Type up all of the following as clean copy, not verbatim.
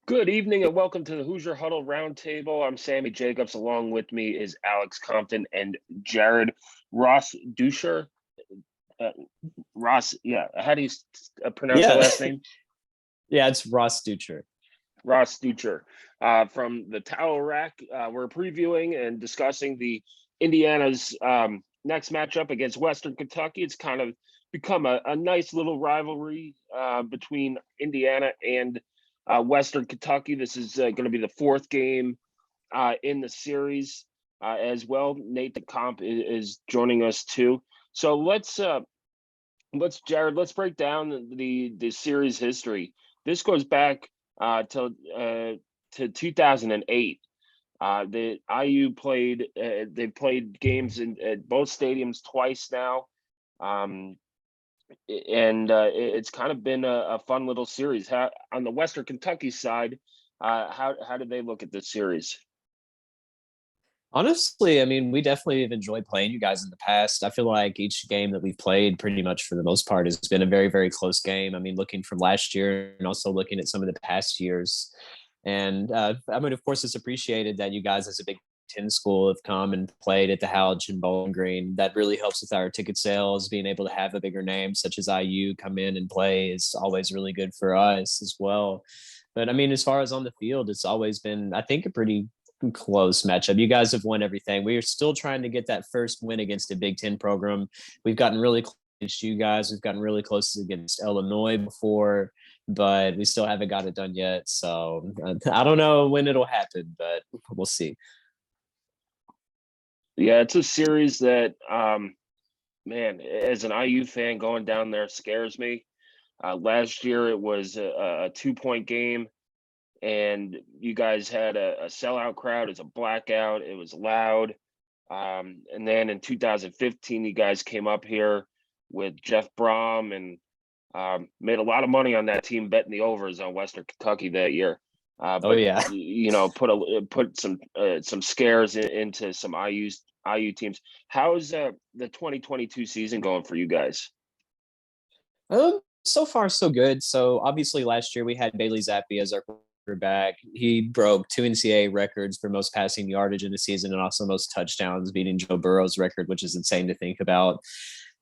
Good evening and welcome to the Hoosier Huddle Roundtable. I'm Sammy Jacobs. Along with me is Alex Compton and Jared Rosdeutscher. Uh, how do you pronounce Yeah, the last name? yeah, it's Rosdeutscher. Rosdeutscher. From the Towel Rack, we're previewing and discussing the Indiana's next matchup against Western Kentucky. It's kind of become a nice little rivalry between Indiana and Western Kentucky. This is going to be the fourth game in the series as well. Nathan Comp is joining us too. So let's Jared, let's break down the series history. This goes back to 2008. The IU played. They played games at both stadiums twice now. And it's kind of been a fun little series. On the Western Kentucky side, how did they look at this series? Honestly, I mean, we definitely have enjoyed playing you guys in the past. I feel like each game that we've played, pretty much for the most part, has been a very, very close game. I mean, looking from last year and also looking at some of the past years. And I mean, of course, it's appreciated that you guys, as a Big Ten school, have come and played at the Howge and Bowling Green. That really helps with our ticket sales. Being able to have a bigger name such as IU come in and play is always really good for us as well. But I mean, as far as on the field, it's always been, I think, a pretty close matchup. You guys have won everything. We are still trying to get that first win against a Big Ten program. We've gotten really close against you guys. We've gotten really close against Illinois before, but we still haven't got it done yet. So I don't know when it'll happen, but we'll see. Yeah, it's a series that, man, as an IU fan, going down there scares me. Last year it was a 2-point game, and you guys had a sellout crowd. It's a blackout. It was loud. And then in 2015, you guys came up here with Jeff Brom and made a lot of money on that team betting the overs on Western Kentucky that year. But Yeah. you know, put some scares into some IU teams. How's the 2022 season going for you guys? So far so good. So obviously last year we had Bailey Zappi as our quarterback. He broke 2 NCAA records for most passing yardage in the season and also most touchdowns, beating Joe Burrow's record, which is insane to think about.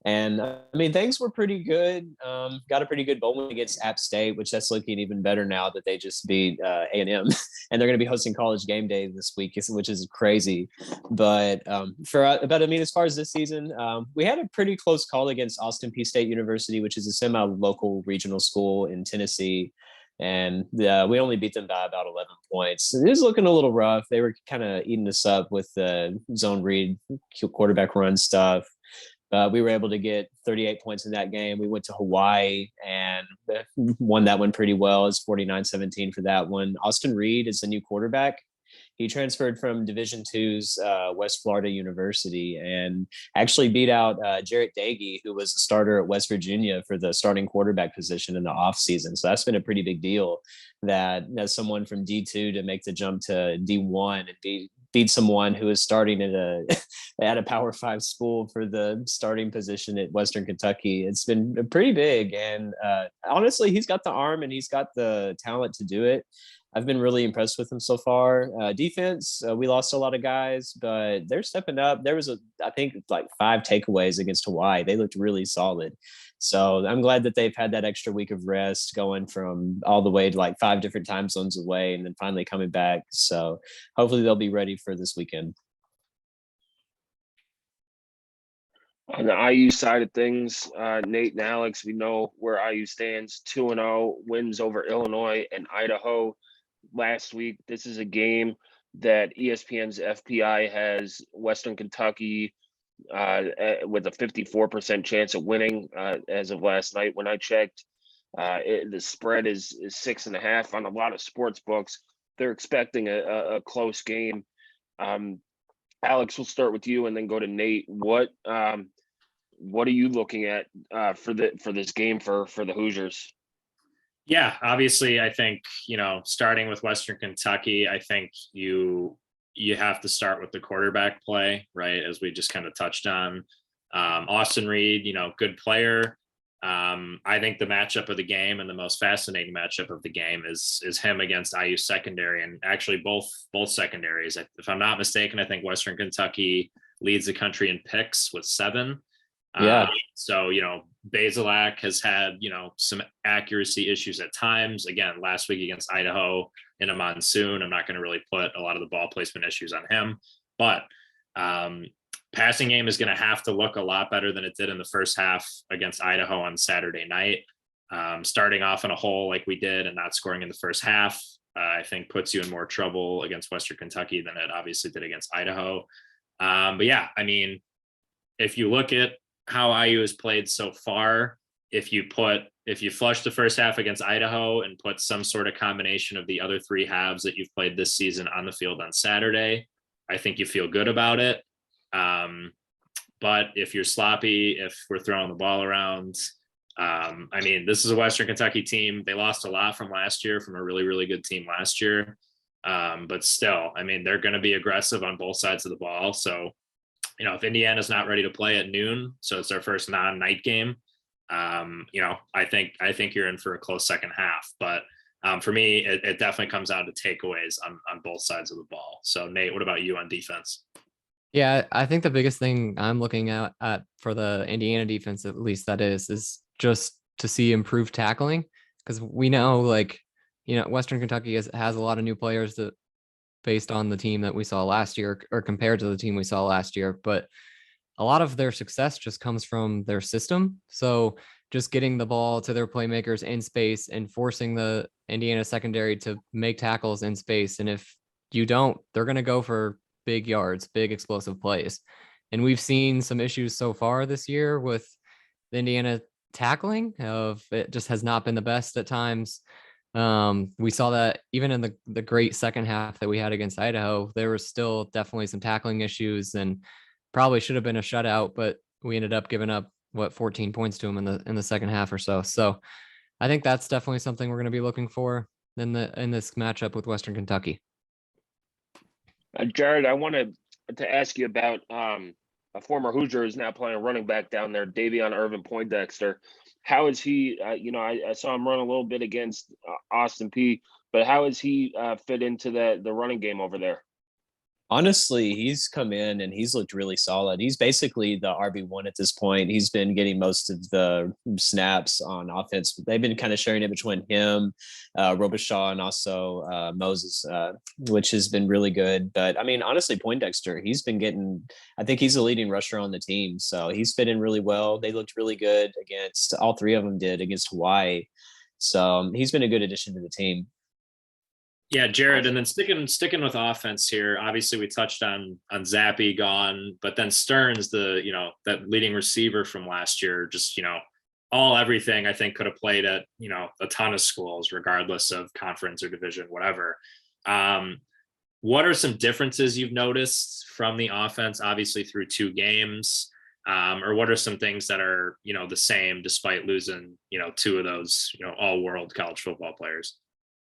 And I mean, things were pretty good. Got a pretty good bowl win against App State, which that's looking even better now that they just beat A&M, and they're going to be hosting College Game Day this week, which is crazy. But I mean, as far as this season, we had a pretty close call against Austin Peay State University, which is a semi-local regional school in Tennessee. And we only beat them by about 11 points. It is looking a little rough. They were kind of eating us up with the zone read, quarterback run stuff. We were able to get 38 points in that game. We went to Hawaii and won that one pretty well. It's 49-17 for that one. Austin Reed is the new quarterback. He transferred from Division II's West Florida University and actually beat out Jarrett Dagey, who was a starter at West Virginia for the starting quarterback position in the offseason. So that's been a pretty big deal that as someone from D2 to make the jump to D1 and beat someone who is starting at a Power 5 school for the starting position at Western Kentucky. It's been pretty big. And honestly, he's got the arm and he's got the talent to do it. I've been really impressed with him so far. Defense, we lost a lot of guys, but they're stepping up. There was I think like 5 takeaways against Hawaii. They looked really solid. So I'm glad that they've had that extra week of rest, going from all the way to like 5 different time zones away and then finally coming back. So hopefully they'll be ready for this weekend. On the IU side of things, Nate and Alex, we know where IU stands: 2-0, wins over Illinois and Idaho last week. This is a game that ESPN's FPI has Western Kentucky with a 54% chance of winning as of last night when I checked. The spread is 6.5 on a lot of sports books. They're expecting a close game. Alex, we'll start with you and then go to Nate. What are you looking at for this game for the Hoosiers? Yeah, obviously, I think, starting with Western Kentucky, I think you have to start with the quarterback play, right? As we just kind of touched on. Austin Reed, good player. I think the matchup of the game and the most fascinating matchup of the game is him against IU secondary, and actually both secondaries. If I'm not mistaken, I think Western Kentucky leads the country in picks with 7. Yeah. So, Bazelak has had, some accuracy issues at times. Again, last week against Idaho in a monsoon, I'm not going to really put a lot of the ball placement issues on him, but passing game is going to have to look a lot better than it did in the first half against Idaho on Saturday night. Starting off in a hole like we did and not scoring in the first half, I think puts you in more trouble against Western Kentucky than it obviously did against Idaho. But yeah, I mean, if you look at how IU has played so far, if you flush the first half against Idaho and put some sort of combination of the other 3 halves that you've played this season on the field on Saturday, I think you feel good about it. But if you're sloppy, if we're throwing the ball around, I mean, this is a Western Kentucky team. They lost a lot from last year, from a really, really good team last year. But still, I mean, they're going to be aggressive on both sides of the ball. So, if Indiana's not ready to play at noon, so it's their first non-night game, I think you're in for a close second half. But for me, it definitely comes out to takeaways on both sides of the ball. So Nate, what about you on defense? Yeah, I think the biggest thing I'm looking at for the Indiana defense, at least that is just to see improved tackling, because we know, Western Kentucky has a lot of new players that based on the team that we saw last year, or compared to the team we saw last year, but a lot of their success just comes from their system. So just getting the ball to their playmakers in space and forcing the Indiana secondary to make tackles in space. And if you don't, they're going to go for big yards, big explosive plays. And we've seen some issues so far this year with the Indiana tackling. It just has not been the best at times. We saw that even in the great second half that we had against Idaho, there was still definitely some tackling issues, and probably should have been a shutout, but we ended up giving up 14 points to them in the second half or so. So I think that's definitely something we're going to be looking for in this matchup with Western Kentucky. Jared, I wanted to ask you about a former Hoosier who's now playing running back down there, Davion Irvin Poindexter. How is he? I saw him run a little bit against Austin P, but how is he fit into the running game over there? Honestly, he's come in and he's looked really solid. He's basically the RB1 at this point. He's been getting most of the snaps on offense. They've been kind of sharing it between him, Robichaud, and also Moses, which has been really good. But I mean, honestly, Poindexter, I think he's the leading rusher on the team. So he's fit in really well. They looked really good against, all 3 of them did against Hawaii. So he's been a good addition to the team. Yeah, Jared, and then sticking with offense here. Obviously, we touched on Zappe gone, but then Stearns, that leading receiver from last year, just everything I think could have played at a ton of schools, regardless of conference or division, whatever. What are some differences you've noticed from the offense, obviously through 2 games, or what are some things that are the same despite losing 2 of those all-world college football players?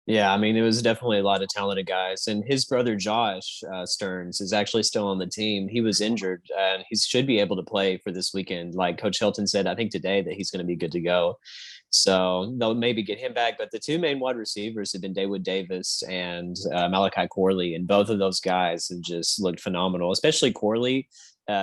Yeah, I mean, it was definitely a lot of talented guys. And his brother, Josh Stearns, is actually still on the team. He was injured and he should be able to play for this weekend. Like Coach Hilton said, I think today that he's going to be good to go. So they'll maybe get him back. But the 2 main wide receivers have been Dawood Davis and Malachi Corley. And both of those guys have just looked phenomenal, especially Corley.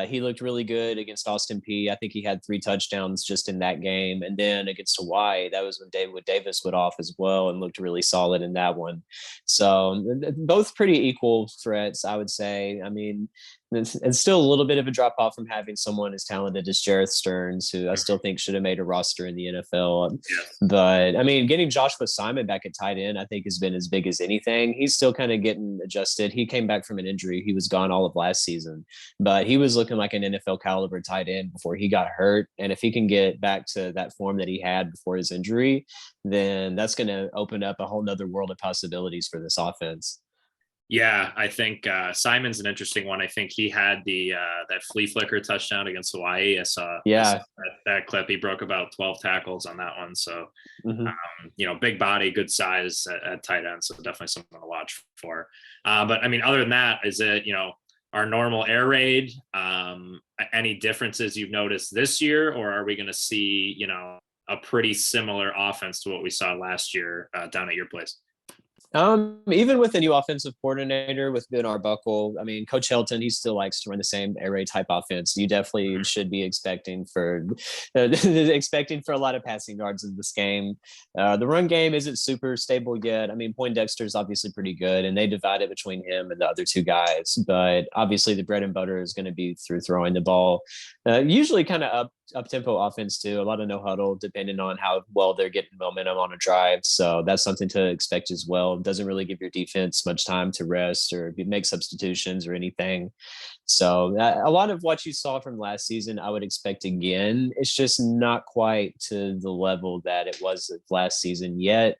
He looked really good against Austin P. I think he had 3 touchdowns just in that game. And then against Hawaii, that was when Dawood Davis went off as well and looked really solid in that one. So both pretty equal threats, I would say. I mean, it's still a little bit of a drop off from having someone as talented as Jared Stearns, who I still think should have made a roster in the NFL. Yeah. But I mean, getting Joshua Simon back at tight end, I think has been as big as anything. He's still kind of getting adjusted. He came back from an injury. He was gone all of last season, but he was looking like an NFL caliber tight end before he got hurt. And if he can get back to that form that he had before his injury, then that's going to open up a whole nother world of possibilities for this offense. Yeah, I think Simon's an interesting one. I think he had that flea flicker touchdown against Hawaii. I saw that clip. He broke about 12 tackles on that one. So, big body, good size at tight end. So definitely something to watch for. But I mean, other than that, is it, our normal air raid? Any differences you've noticed this year, or are we going to see, a pretty similar offense to what we saw last year down at your place? Even with the new offensive coordinator with Ben Arbuckle, I mean, Coach Helton, he still likes to run the same air raid type offense. You definitely should be expecting for a lot of passing yards in this game. The run game isn't super stable yet. I mean, Poindexter is obviously pretty good, and they divide it between him and the other two guys. But obviously, the bread and butter is going to be through throwing the ball. Usually, kind of up tempo offense too. A lot of no huddle, depending on how well they're getting momentum on a drive. So that's something to expect as well. It doesn't really give your defense much time to rest or make substitutions or anything. So a lot of what you saw from last season, I would expect again. It's just not quite to the level that it was last season yet.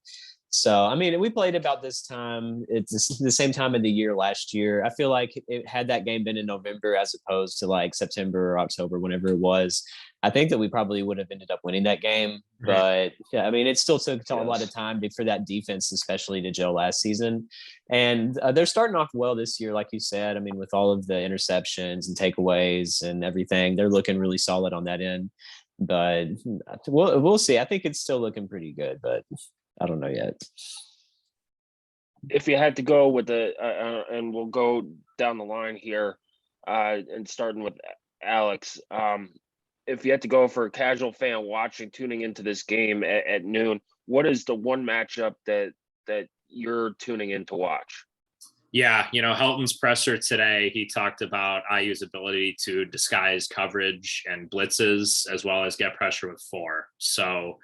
So, I mean, we played about this time. It's the same time of the year last year. I feel like had that game been in November as opposed to like September or October, whenever it was, I think that we probably would have ended up winning that game. But yeah, I mean, it still took a lot of time for that defense, especially to gel last season. And they're starting off well this year, like you said. I mean, with all of the interceptions and takeaways and everything, they're looking really solid on that end. But we'll see. I think it's still looking pretty good, but I don't know yet. If you had to go with and we'll go down the line here, and starting with Alex, if you had to go for a casual fan tuning into this game at noon, what is the one matchup that you're tuning in to watch? Yeah, Helton's presser today, he talked about IU's ability to disguise coverage and blitzes as well as get pressure with 4. So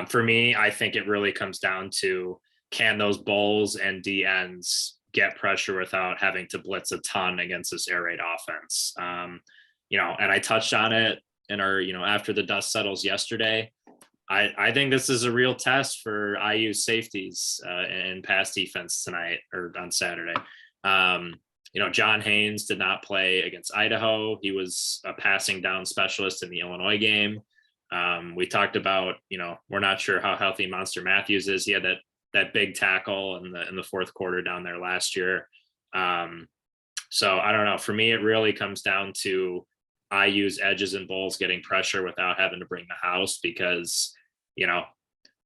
for me, I think it really comes down to, can those bowls and DNs get pressure without having to blitz a ton against this air raid offense? And I touched on it in our, after the dust settles yesterday. I think this is a real test for IU safeties in pass defense tonight or on Saturday. John Haynes did not play against Idaho. He was a passing down specialist in the Illinois game. We talked about, we're not sure how healthy Monster Matthews is. He had that big tackle in the fourth quarter down there last year. So I don't know. For me, it really comes down to IU's edges and bowls getting pressure without having to bring the house, because,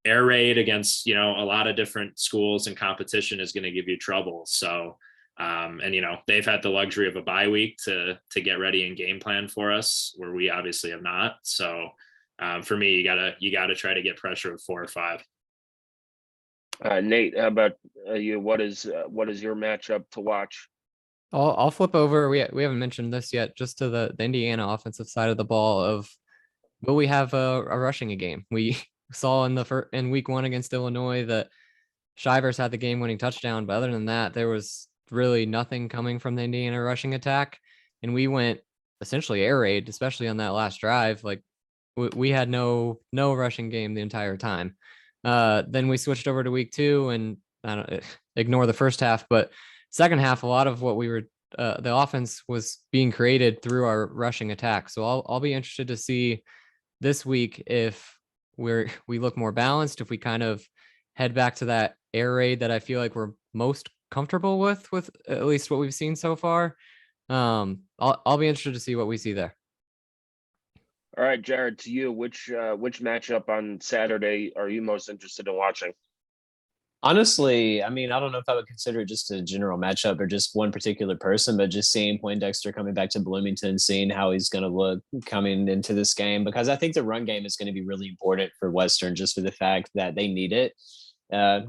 air raid against, a lot of different schools and competition is going to give you trouble. So, they've had the luxury of a bye week to get ready and game plan for us, where we obviously have not. So, for me, you gotta try to get pressure with 4 or 5. Nate, how about you? What is your matchup to watch? I'll flip over. We haven't mentioned this yet, just to the Indiana offensive side of the ball. Of will we have a rushing a game? We saw in week 1 against Illinois that Shivers had the game-winning touchdown, but other than that, there was really nothing coming from the Indiana rushing attack, and we went essentially air raid, especially on that last drive. Like we had no rushing game the entire time. Then we switched over to week 2, and I don't ignore the first half, but second half, a lot of what we were the offense was being created through our rushing attack. So I'll be interested to see this week if we look more balanced, if we kind of head back to that air raid that I feel like we're most comfortable with at least what we've seen so far. I'll be interested to see what we see there. All right, Jared, to you, which matchup on Saturday are you most interested in watching? Honestly, I mean, I don't know if I would consider it just a general matchup or just one particular person, but just seeing Poindexter coming back to Bloomington, seeing how he's going to look coming into this game, because I think the run game is going to be really important for Western, just for the fact that they need it.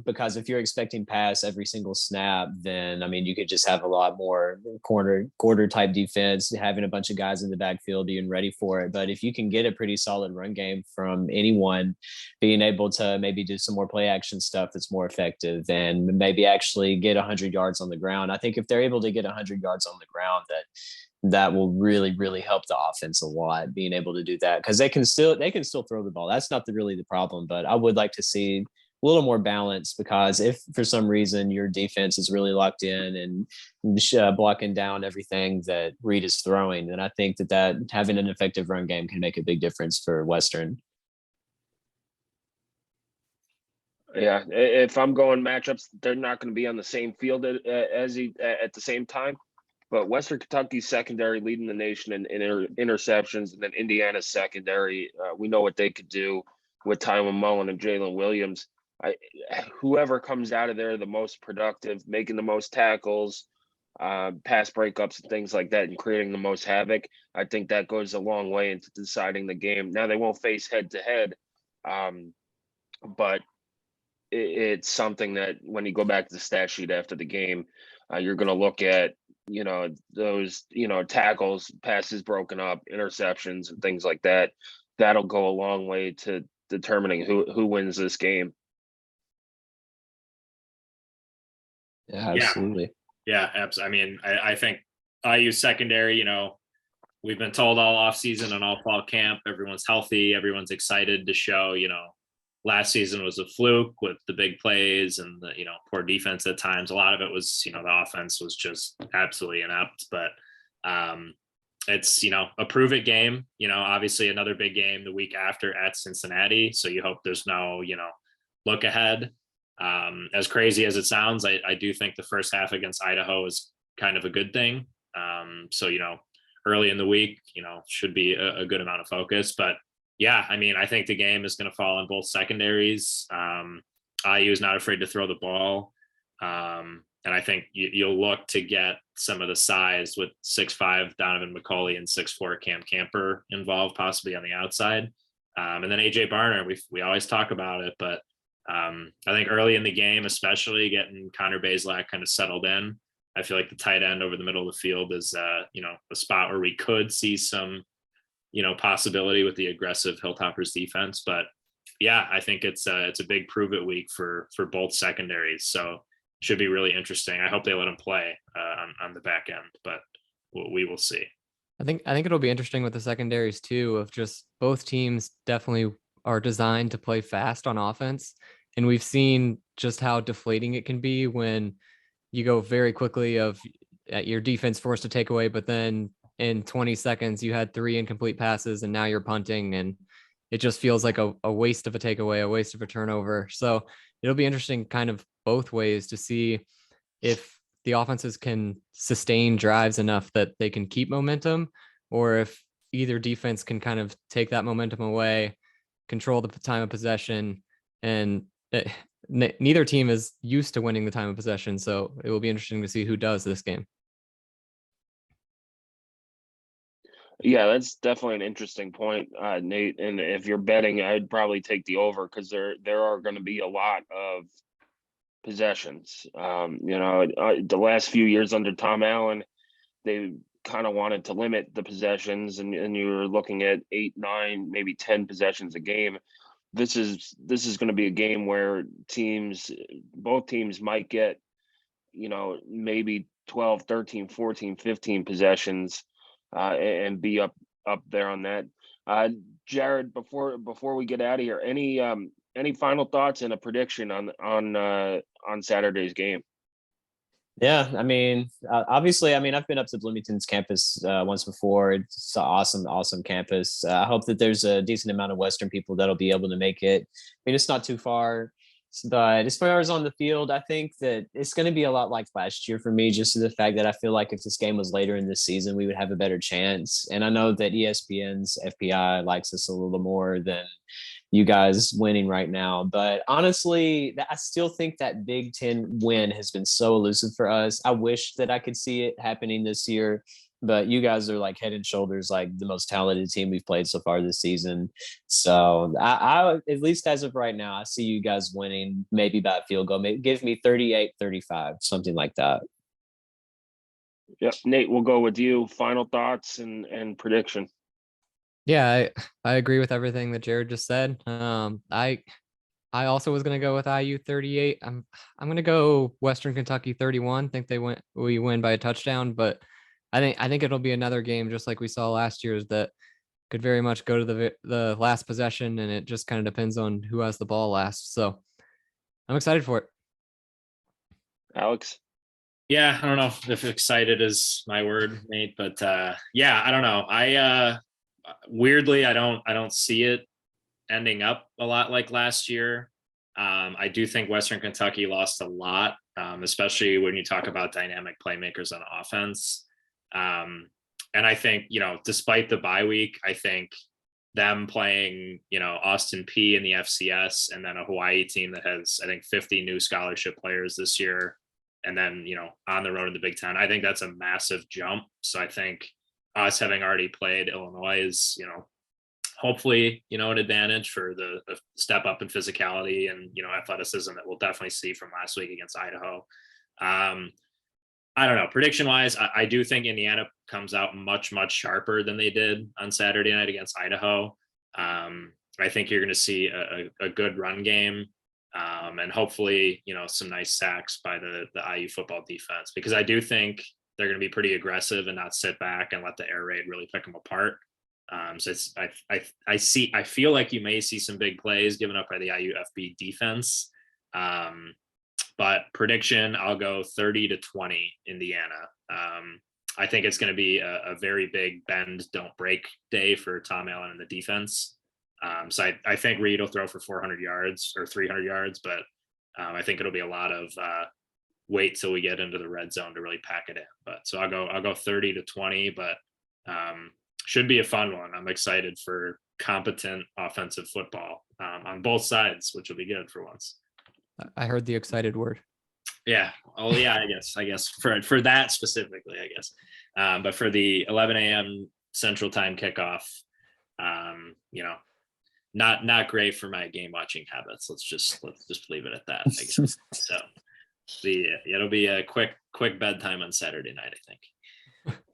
Because if you're expecting pass every single snap, then I mean you could just have a lot more quarter type defense, having a bunch of guys in the backfield being ready for it. But if you can get a pretty solid run game from anyone, being able to maybe do some more play action stuff that's more effective and maybe actually get 100 yards on the ground, I think if they're able to get 100 yards on the ground, that will really, really help the offense a lot, being able to do that, because they can still throw the ball. That's not really the problem, but I would like to see a little more balance, because if for some reason your defense is really locked in and blocking down everything that Reed is throwing, then I think that having an effective run game can make a big difference for Western. Yeah, if I'm going matchups, they're not going to be on the same field at the same time. But Western Kentucky's secondary leading the nation in interceptions, and then Indiana's secondary, we know what they could do with Tyler Mullen and Jalen Williams. Whoever comes out of there the most productive, making the most tackles, pass breakups and things like that, and creating the most havoc, I think that goes a long way into deciding the game. Now they won't face head to head, but it's something that when you go back to the stat sheet after the game, you're going to look at, those, tackles, passes broken up, interceptions, and things like that. That'll go a long way to determining who wins this game. Yeah, absolutely. Yeah, absolutely. I mean, I think IU secondary, we've been told all off season and all fall camp, everyone's healthy, everyone's excited to show, last season was a fluke with the big plays and the, poor defense at times. A lot of it was, the offense was just absolutely inept, but it's, a prove it game, obviously another big game the week after at Cincinnati. So you hope there's no, look ahead. As crazy as it sounds, I do think the first half against Idaho is kind of a good thing. So, early in the week, should be a good amount of focus, but yeah, I mean, I think the game is going to fall on both secondaries. IU is not afraid to throw the ball. And I think you'll look to get some of the size with 6'5" Donovan McCauley and 6'4" Cam Camper involved, possibly on the outside. And then AJ Barner, we always talk about it, but I think early in the game, especially getting Connor Bazelak kind of settled in, I feel like the tight end over the middle of the field is, a spot where we could see some, possibility with the aggressive Hilltoppers defense. But yeah, I think it's a big prove it week for both secondaries. So should be really interesting. I hope they let them play on the back end, but we will see. I think it'll be interesting with the secondaries too, of just both teams definitely are designed to play fast on offense. And we've seen just how deflating it can be when you go very quickly of your defense forced to take away, but then in 20 seconds you had 3 incomplete passes and now you're punting, and it just feels like a waste of a takeaway, a waste of a turnover. So it'll be interesting kind of both ways to see if the offenses can sustain drives enough that they can keep momentum, or if either defense can kind of take that momentum away, control the time of possession, and neither team is used to winning the time of possession. So it will be interesting to see who does this game. Yeah, that's definitely an interesting point, Nate. And if you're betting, I'd probably take the over, because there are going to be a lot of possessions. The last few years under Tom Allen, they kind of wanted to limit the possessions, and you were looking at 8, 9, maybe 10 possessions a game. This is going to be a game where both teams might get, maybe 12, 13, 14, 15 possessions, and be up there on that. Jared, before we get out of here, any final thoughts and a prediction on Saturday's game? Yeah, I mean, obviously, I've been up to Bloomington's campus once before. It's an awesome campus. I hope that there's a decent amount of Western people that'll be able to make it. It's not too far. But as far as on the field, I think that it's going to be a lot like last year for me, just to the fact that I feel like if this game was later in this season, we would have a better chance. And I know that ESPN's FPI likes us a little more than you guys winning right now. But honestly, I still think that Big Ten win has been so elusive for us. I wish that I could see it happening this year. But you guys are like head and shoulders like the most talented team we've played so far this season. So I at least as of right now, I see you guys winning maybe by a field goal. Maybe give me 38-35, something like that. Yep. Nate, we'll go with you. Final thoughts and prediction. Yeah, I agree with everything that Jared just said. I also was going to go with IU 38. I'm going to go Western Kentucky 31. Think we win by a touchdown, but I think it'll be another game just like we saw last year's that could very much go to the last possession, and it just kind of depends on who has the ball last. So I'm excited for it. Alex? Yeah, I don't know if excited is my word, Nate, but yeah, I don't know. I weirdly, I don't see it ending up a lot like last year. I do think Western Kentucky lost a lot, especially when you talk about dynamic playmakers on offense. And I think, despite the bye week, I think them playing, Austin P in the FCS, and then a Hawaii team that has, I think, 50 new scholarship players this year. And then, on the road in the Big Ten, I think that's a massive jump. So I think us having already played Illinois is, hopefully, an advantage for the step up in physicality and, athleticism that we'll definitely see from last week against Idaho. I don't know. Prediction wise, I do think Indiana comes out much, much sharper than they did on Saturday night against Idaho. I think you're going to see a good run game. And hopefully, some nice sacks by the IU football defense, because I do think they're going to be pretty aggressive and not sit back and let the air raid really pick them apart. So I feel like you may see some big plays given up by the IU FB defense. But prediction, I'll go 30-20 Indiana. I think it's going to be a very big bend, don't break day for Tom Allen and the defense. So I think Reed will throw for 400 yards or 300 yards, but I think it'll be a lot of wait till we get into the red zone to really pack it in. But so I'll go 30-20, but should be a fun one. I'm excited for competent offensive football on both sides, which will be good for once. I heard the excited word. Yeah. Oh yeah. I guess for that specifically, I guess. But for the 11 a.m. Central Time kickoff, not great for my game watching habits. Let's just leave it at that, I guess. So it'll be a quick bedtime on Saturday night, I think.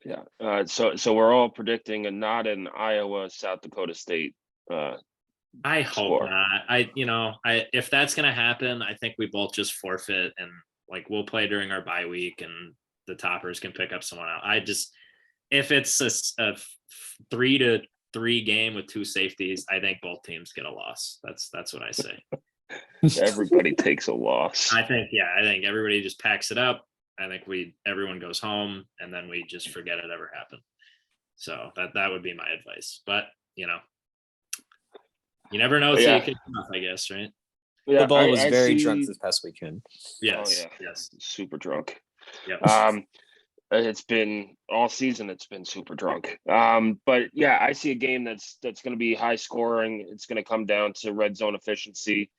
Yeah. So we're all predicting a not an Iowa, South Dakota State. I hope not. If that's gonna happen, I think we both just forfeit and we'll play during our bye week and the Toppers can pick up someone else. If it's a 3-3 game with 2 safeties, I think both teams get a loss. That's what I say. Everybody takes a loss. I think everybody just packs it up. I think everyone goes home and then we just forget it ever happened. So that would be my advice. But you never know till you kick them off, I guess, right? Yeah, Football was very drunk this past weekend. Yes. Oh, yeah. Yes. Super drunk. Yep. It's been all season. It's been super drunk. But yeah, I see a game that's going to be high scoring. It's going to come down to red zone efficiency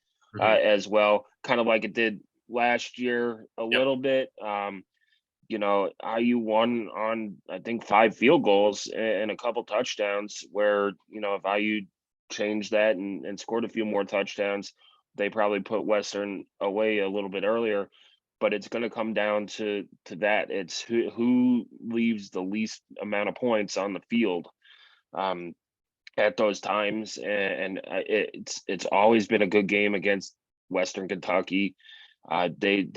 as well, kind of like it did last year a little bit. IU won on, I think, 5 field goals and a couple touchdowns where, if IU changed that and scored a few more touchdowns, they probably put Western away a little bit earlier. But it's going to come down to that. It's who leaves the least amount of points on the field at those times. And it's always been a good game against Western Kentucky. They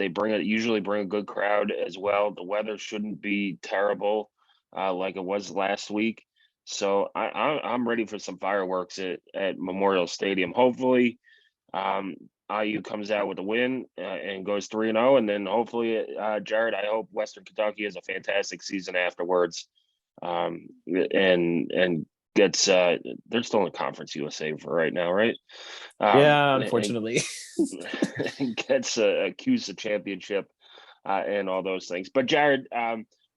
usually bring a good crowd as well. The weather shouldn't be terrible like it was last week. So I'm ready for some fireworks at Memorial Stadium. Hopefully, IU comes out with a win and goes 3-0, and then hopefully, Jared, I hope Western Kentucky has a fantastic season afterwards, and gets. They're still in Conference USA for right now, right? Yeah, unfortunately, and gets a CUSA championship and all those things. But Jared,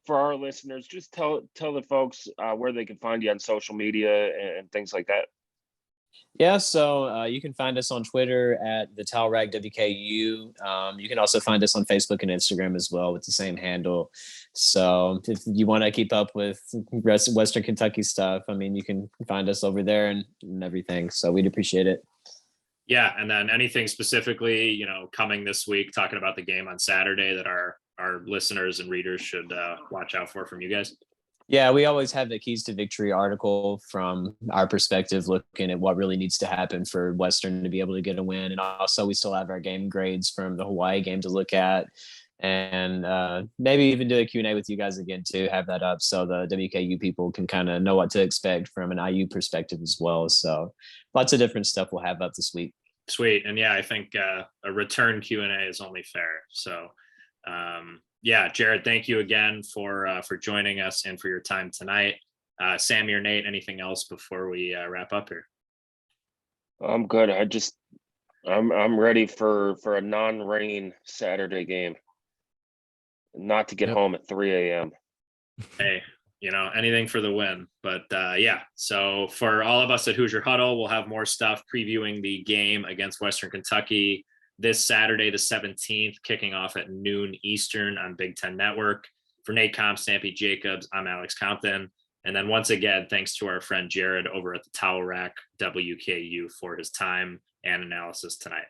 for our listeners, just tell the folks where they can find you on social media and things like that. Yeah, so you can find us on Twitter at the Towel Rack WKU. You can also find us on Facebook and Instagram as well with the same handle. So if you want to keep up with Western Kentucky stuff, you can find us over there and everything. So we'd appreciate it. Yeah, and then anything specifically, coming this week, talking about the game on Saturday that our listeners and readers should watch out for from you guys. Yeah, we always have the Keys to Victory article from our perspective, looking at what really needs to happen for Western to be able to get a win. And also we still have our game grades from the Hawaii game to look at, and maybe even do a Q&A with you guys again to have that up so the WKU people can kind of know what to expect from an IU perspective as well. So lots of different stuff we'll have up this week. Sweet. And yeah, I think a return Q&A is only fair. So yeah, Jared, thank you again for joining us and for your time tonight. Sammy or Nate, anything else before we wrap up here? I'm good. I'm ready for a non-rain Saturday game. Not to get home at 3 a.m. Hey, anything for the win. But yeah, so for all of us at Hoosier Huddle, we'll have more stuff previewing the game against Western Kentucky this Saturday, the 17th, kicking off at noon Eastern on Big Ten Network. For Nate Comp, Sammy Jacobs, I'm Alex Compton. And then once again, thanks to our friend Jared over at the Towel Rack WKU for his time and analysis tonight.